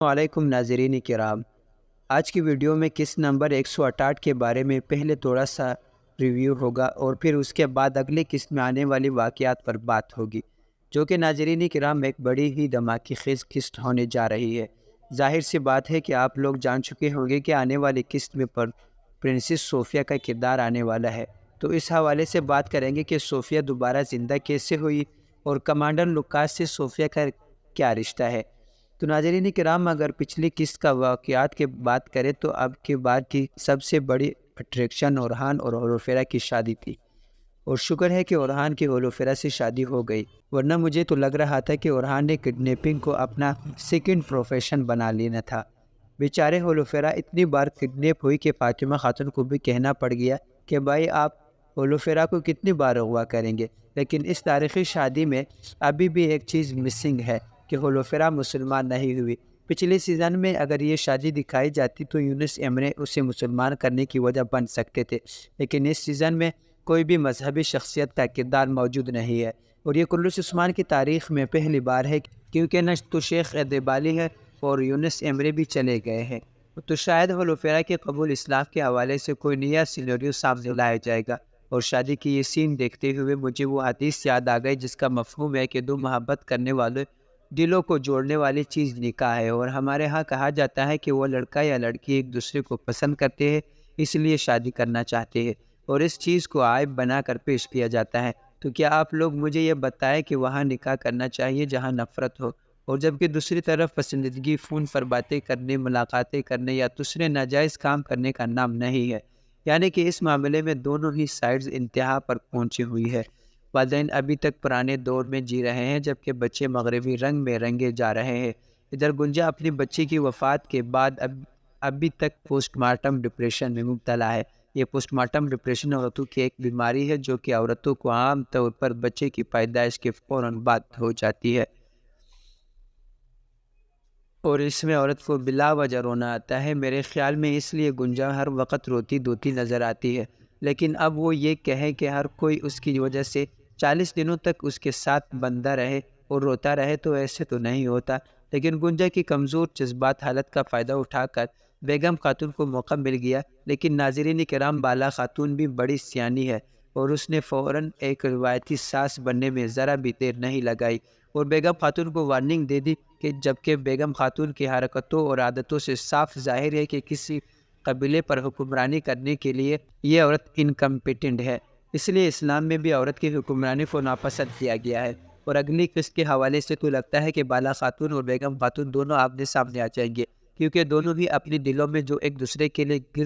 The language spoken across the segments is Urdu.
وعلیکم ناظرین کرام، آج کی ویڈیو میں قسط نمبر 168 کے بارے میں پہلے تھوڑا سا ریویو ہوگا اور پھر اس کے بعد اگلی قسط میں آنے والی واقعات پر بات ہوگی، جو کہ ناظرین کرام ایک بڑی ہی دھماکے خیز قسط ہونے جا رہی ہے۔ ظاہر سی بات ہے کہ آپ لوگ جان چکے ہوں گے کہ آنے والی قسط میں پرنسس صوفیہ کا کردار آنے والا ہے، تو اس حوالے سے بات کریں گے کہ صوفیہ دوبارہ زندہ کیسے ہوئی اور کمانڈر لوکاس سے صوفیہ کا کیا رشتہ ہے۔ تو ناظرین کرام، اگر پچھلی قسط کا واقعات کے بات کریں تو اب کی بار کی سب سے بڑی اٹریکشن اورحان اور اولوفیرا کی شادی تھی، اور شکر ہے کہ اورحان کی اولوفیرا سے شادی ہو گئی، ورنہ مجھے تو لگ رہا تھا کہ اورحان نے کڈنیپنگ کو اپنا سیکنڈ پروفیشن بنا لینا تھا۔ بیچارے اولوفیرا اتنی بار کڈنیپ ہوئی کہ فاطمہ خاتون کو بھی کہنا پڑ گیا کہ بھائی آپ اولوفیرا کو کتنی بار اغوا کریں گے، لیکن اس تاریخی شادی میں ابھی بھی ایک چیز مسنگ ہے کہ اولوفیرا مسلمان نہیں ہوئی۔ پچھلے سیزن میں اگر یہ شادی دکھائی جاتی تو یونس ایمرے اسے مسلمان کرنے کی وجہ بن سکتے تھے، لیکن اس سیزن میں کوئی بھی مذہبی شخصیت کا کردار موجود نہیں ہے، اور یہ کلث عثمان کی تاریخ میں پہلی بار ہے، کیونکہ نہ تو شیخ ادیبالی ہے اور یونس ایمرے بھی چلے گئے ہیں، تو شاید اولوفیرا کے قبول اسلام کے حوالے سے کوئی نیا سینیریو سامنے لایا جائے گا۔ اور شادی کی یہ سین دیکھتے ہوئے مجھے وہ حدیث یاد آ گئی جس کا مفہوم ہے کہ دو محبت کرنے والے دلوں کو جوڑنے والی چیز نکاح ہے، اور ہمارے ہاں کہا جاتا ہے کہ وہ لڑکا یا لڑکی ایک دوسرے کو پسند کرتے ہیں، اس لیے شادی کرنا چاہتے ہیں، اور اس چیز کو عائب بنا کر پیش کیا جاتا ہے۔ تو کیا آپ لوگ مجھے یہ بتائیں کہ وہاں نکاح کرنا چاہیے جہاں نفرت ہو، اور جبکہ دوسری طرف پسندیدگی فون پر باتیں کرنے، ملاقاتیں کرنے یا دوسرے ناجائز کام کرنے کا نام نہیں ہے، یعنی کہ اس معاملے میں دونوں ہی سائڈز انتہا پر پہنچی ہوئی ہے۔ والدین ابھی تک پرانے دور میں جی رہے ہیں، جبکہ بچے مغربی رنگ میں رنگے جا رہے ہیں۔ ادھر گنجا اپنی بچی کی وفات کے بعد ابھی تک پوسٹ مارٹم ڈپریشن میں مبتلا ہے۔ یہ پوسٹ مارٹم ڈپریشن عورتوں کی ایک بیماری ہے جو کہ عورتوں کو عام طور پر بچے کی پیدائش کے فوراً بعد ہو جاتی ہے، اور اس میں عورت کو بلا وجہ رونا آتا ہے۔ میرے خیال میں اس لیے گنجا ہر وقت روتی دھوتی نظر آتی ہے، لیکن اب وہ یہ کہے کہ ہر کوئی اس کی وجہ سے 40 دنوں تک اس کے ساتھ بندہ رہے اور روتا رہے تو ایسے تو نہیں ہوتا، لیکن گنجا کی کمزور جذبات حالت کا فائدہ اٹھا کر بیگم خاتون کو موقع مل گیا، لیکن ناظرین کرام، بالا خاتون بھی بڑی سیانی ہے، اور اس نے فوراً ایک روایتی ساس بننے میں ذرا بھی دیر نہیں لگائی اور بیگم خاتون کو وارننگ دے دی، کہ جبکہ بیگم خاتون کی حرکتوں اور عادتوں سے صاف ظاہر ہے کہ کسی قبیلے پر حکمرانی کرنے کے لیے یہ عورت انکمپیٹنٹ ہے، اس لیے اسلام میں بھی عورت کی حکمرانی کو ناپسند کیا گیا ہے۔ اور اگلی قسط کے حوالے سے تو لگتا ہے کہ بالا خاتون اور بیگم خاتون دونوں آمنے سامنے آ جائیں گے، کیونکہ دونوں ہی اپنے دلوں میں جو ایک دوسرے کے لیے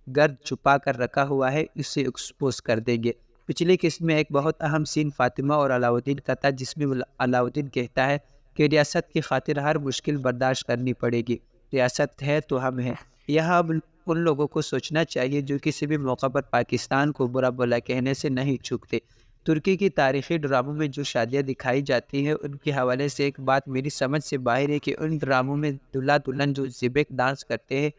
گرد چھپا کر رکھا ہوا ہے اسے ایکسپوز کر دیں گے۔ پچھلی قسط میں ایک بہت اہم سین فاطمہ اور علاؤدین کا تھا، جس میں علاؤدین کہتا ہے کہ ریاست کی خاطر ہر مشکل برداشت کرنی پڑے گی، ریاست ہے تو ہم ہیں۔ یہاں اب ان لوگوں کو سوچنا چاہیے جو کسی بھی موقع پر پاکستان کو برا بھلا کہنے سے نہیں چوکتے۔ ترکی کی تاریخی ڈراموں میں جو شادیاں دکھائی جاتی ہیں ان کے حوالے سے ایک بات میری سمجھ سے باہر ہے کہ ان ڈراموں میں دلہا دلہن جو زیبک ڈانس کرتے ہیں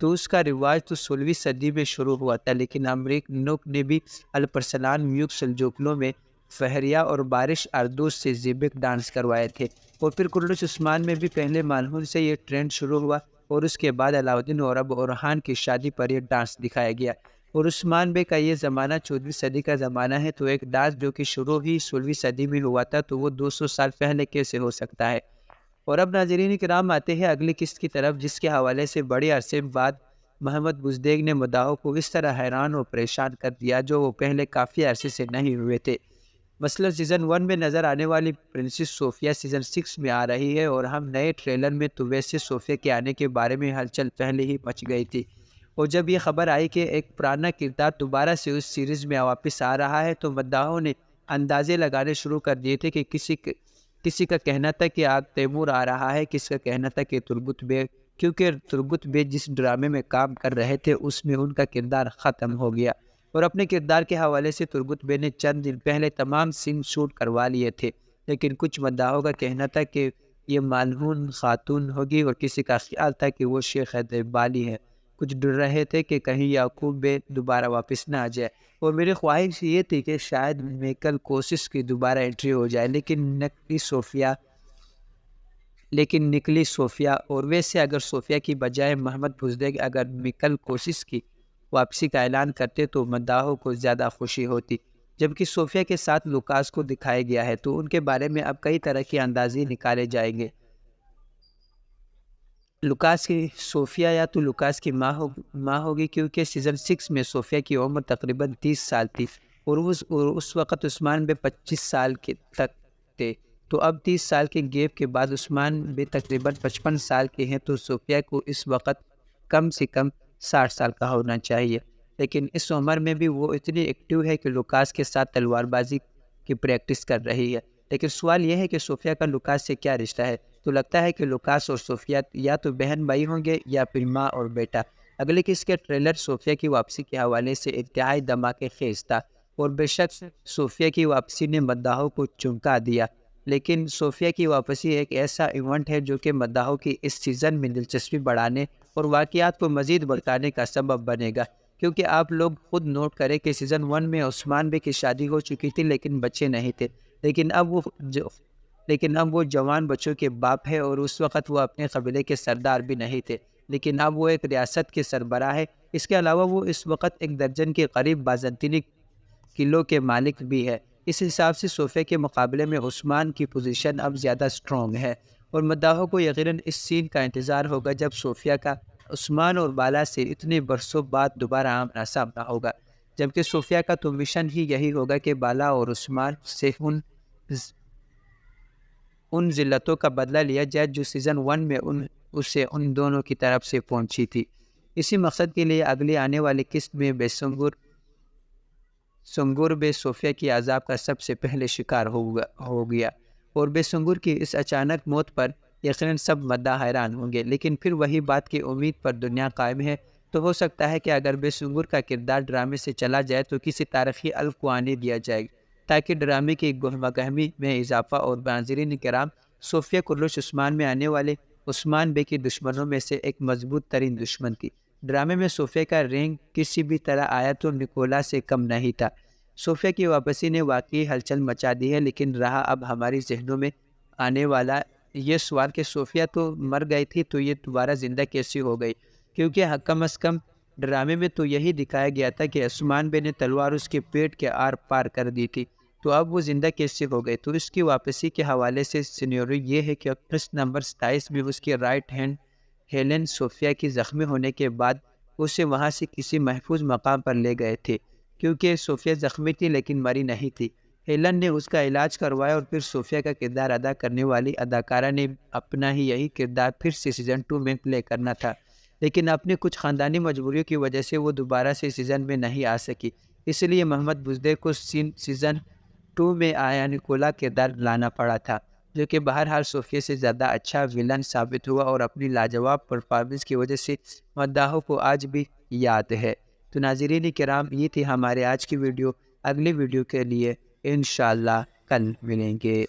تو اس کا رواج تو 16ویں صدی میں شروع ہوا تھا، لیکن امریکنوں نے بھی الپرسلان میوک سلجوقیوں میں فہریہ اور بارش اردوس سے زیبک ڈانس کروائے تھے، اور پھر کلث عثمان میں بھی پہلے مانہون سے یہ ٹرینڈ شروع ہوا، اور اس کے بعد علاؤدین اور اب اورحان کی شادی پر یہ ڈانس دکھایا گیا۔ اور عثمان بے کا یہ زمانہ 14ویں صدی کا زمانہ ہے، تو ایک ڈانس جو کہ شروع ہی 16ویں صدی میں ہوا تھا تو وہ 200 سال پہلے کیسے ہو سکتا ہے۔ اور اب ناظرین کرام آتے ہیں اگلی قسط کی طرف، جس کے حوالے سے بڑے عرصے بعد محمد بزدیگ نے مداحوں کو اس طرح حیران اور پریشان کر دیا جو وہ پہلے کافی عرصے سے نہیں ہوئے تھے۔ مثلا سیزن 1 میں نظر آنے والی پرنسس صوفیہ سیزن 6 میں آ رہی ہے، اور ہم نئے ٹریلر میں تو ویسے صوفیہ کے آنے کے بارے میں ہلچل پہلے ہی مچ گئی تھی، اور جب یہ خبر آئی کہ ایک پرانا کردار دوبارہ سے اس سیریز میں واپس آ رہا ہے تو مداحوں نے اندازے لگانے شروع کر دیے تھے کہ کسی کا کہنا تھا کہ آگ تیمور آ رہا ہے، کسی کا کہنا تھا کہ تربت بے، کیونکہ تربت بے جس ڈرامے میں کام کر رہے تھے اس میں ان کا کردار ختم ہو گیا، اور اپنے کردار کے حوالے سے تربت بے نے چند دن پہلے تمام سین شوٹ کروا لیے تھے، لیکن کچھ مداحوں کا کہنا تھا کہ یہ مالہون خاتون ہوگی، اور کسی کا خیال تھا کہ وہ شیخ ادیبالی ہے، کچھ ڈر رہے تھے کہ کہیں یعقوب بے دوبارہ واپس نہ آ جائے، اور میری خواہش یہ تھی کہ شاید میکل کوسس کی دوبارہ انٹری ہو جائے، لیکن نقلی صوفیہ لیکن نکلی صوفیہ، اور ویسے اگر صوفیہ کی بجائے محمد بزدیک اگر مکل کوشش کی واپسی کا اعلان کرتے تو مداحوں کو زیادہ خوشی ہوتی، جبکہ صوفیہ کے ساتھ لوکاس کو دکھایا گیا ہے تو ان کے بارے میں اب کئی طرح کے اندازے نکالے جائیں گے۔ لوکاس کی صوفیہ یا تو لوکاس کی ماں ہوگی، کیونکہ سیزن 6 میں صوفیہ کی عمر تقریباً 30 سال تھی اور اس وقت عثمان بھی 25 سال کے تک تھے، تو اب 30 سال کے گیپ کے بعد عثمان بھی تقریباً 55 سال کے ہیں، تو صوفیہ کو اس وقت کم سے کم 60 سال کا ہونا چاہیے، لیکن اس عمر میں بھی وہ اتنی ایکٹیو ہے کہ لوکاس کے ساتھ تلوار بازی کی پریکٹس کر رہی ہے۔ لیکن سوال یہ ہے کہ صوفیہ کا لوکاس سے کیا رشتہ ہے؟ تو لگتا ہے کہ لوکاس اور صوفیہ یا تو بہن بھائی ہوں گے یا پھر ماں اور بیٹا۔ اگلے قسط کے ٹریلر صوفیہ کی واپسی کے حوالے سے انتہائی دھماکے خیز تھا، اور بے شک صوفیہ کی واپسی نے مداحوں کو چونکا دیا، لیکن صوفیہ کی واپسی ایک ایسا ایونٹ ہے جو کہ مداحوں کی اس سیزن میں دلچسپی بڑھانے اور واقعات کو مزید بڑھانے کا سبب بنے گا، کیونکہ آپ لوگ خود نوٹ کریں کہ سیزن 1 میں عثمان بے کی شادی ہو چکی تھی لیکن بچے نہیں تھے، لیکن اب وہ جوان بچوں کے باپ ہے، اور اس وقت وہ اپنے قبیلے کے سردار بھی نہیں تھے، لیکن اب وہ ایک ریاست کے سربراہ ہے۔ اس کے علاوہ وہ اس وقت ایک درجن کے قریب بازنطینی قلعوں کے مالک بھی ہے۔ اس حساب سے صوفیہ کے مقابلے میں عثمان کی پوزیشن اب زیادہ سٹرونگ ہے، اور مداحوں کو یقیناً اس سین کا انتظار ہوگا جب صوفیہ کا عثمان اور بالا سے اتنے برسوں بعد دوبارہ آمنا سامنا ہوگا، جبکہ صوفیہ کا تو مشن ہی یہی ہوگا کہ بالا اور عثمان سے ان ذلتوں کا بدلہ لیا جائے جو سیزن 1 میں اسے ان دونوں کی طرف سے پہنچی تھی۔ اسی مقصد کے لیے اگلی آنے والی قسط میں سنگر بے صوفیہ کی عذاب کا سب سے پہلے شکار ہو گیا، اور بے سنگر کی اس اچانک موت پر یقیناً سب مداح حیران ہوں گے، لیکن پھر وہی بات کی امید پر دنیا قائم ہے، تو ہو سکتا ہے کہ اگر بے سنگر کا کردار ڈرامے سے چلا جائے تو کسی تاریخی الف کو آنے دیا جائے تاکہ ڈرامے کی گہمہ گہمی میں اضافہ، اور ناظرین کرام صوفیہ قریش عثمان میں آنے والے عثمان بے کی دشمنوں میں سے ایک مضبوط ترین دشمن تھی۔ ڈرامے میں صوفیہ کا رینک کسی بھی طرح آیا تو نکولا سے کم نہیں تھا۔ صوفیہ کی واپسی نے واقعی ہلچل مچا دی ہے، لیکن رہا اب ہماری ذہنوں میں آنے والا یہ سوال کہ صوفیہ تو مر گئی تھی تو یہ دوبارہ زندہ کیسی ہو گئی، کیونکہ کم از کم ڈرامے میں تو یہی دکھایا گیا تھا کہ عثمان بے نے تلوار اس کے پیٹ کے آر پار کر دی تھی، تو اب وہ زندہ کیسے ہو گئے؟ تو اس کی واپسی کے حوالے سے سینیریو یہ ہے کہ قسط نمبر 27 میں اس کی رائٹ ہینڈ ہیلن صوفیہ کی زخمی ہونے کے بعد اسے وہاں سے کسی محفوظ مقام پر لے گئے تھے، کیونکہ صوفیہ زخمی تھی لیکن مری نہیں تھی۔ ہیلن نے اس کا علاج کروایا، اور پھر صوفیہ کا کردار ادا کرنے والی اداکارہ نے اپنا ہی یہی کردار پھر سے سیزن 2 میں پلے کرنا تھا، لیکن اپنی کچھ خاندانی مجبوریوں کی وجہ سے وہ دوبارہ سے سیزن میں نہیں آ سکی، اس لیے محمد بزدیک کو سیزن 2 میں آیا نکولا کردار لانا پڑا تھا، جو کہ بہرحال صوفیہ سے زیادہ اچھا ویلن ثابت ہوا، اور اپنی لاجواب پرفارمنس کی وجہ سے مداحوں کو آج بھی یاد ہے۔ تو ناظرین کرام، یہ تھی ہمارے آج کی ویڈیو۔ اگلی ویڈیو کے لیے انشاءاللہ کل ملیں گے۔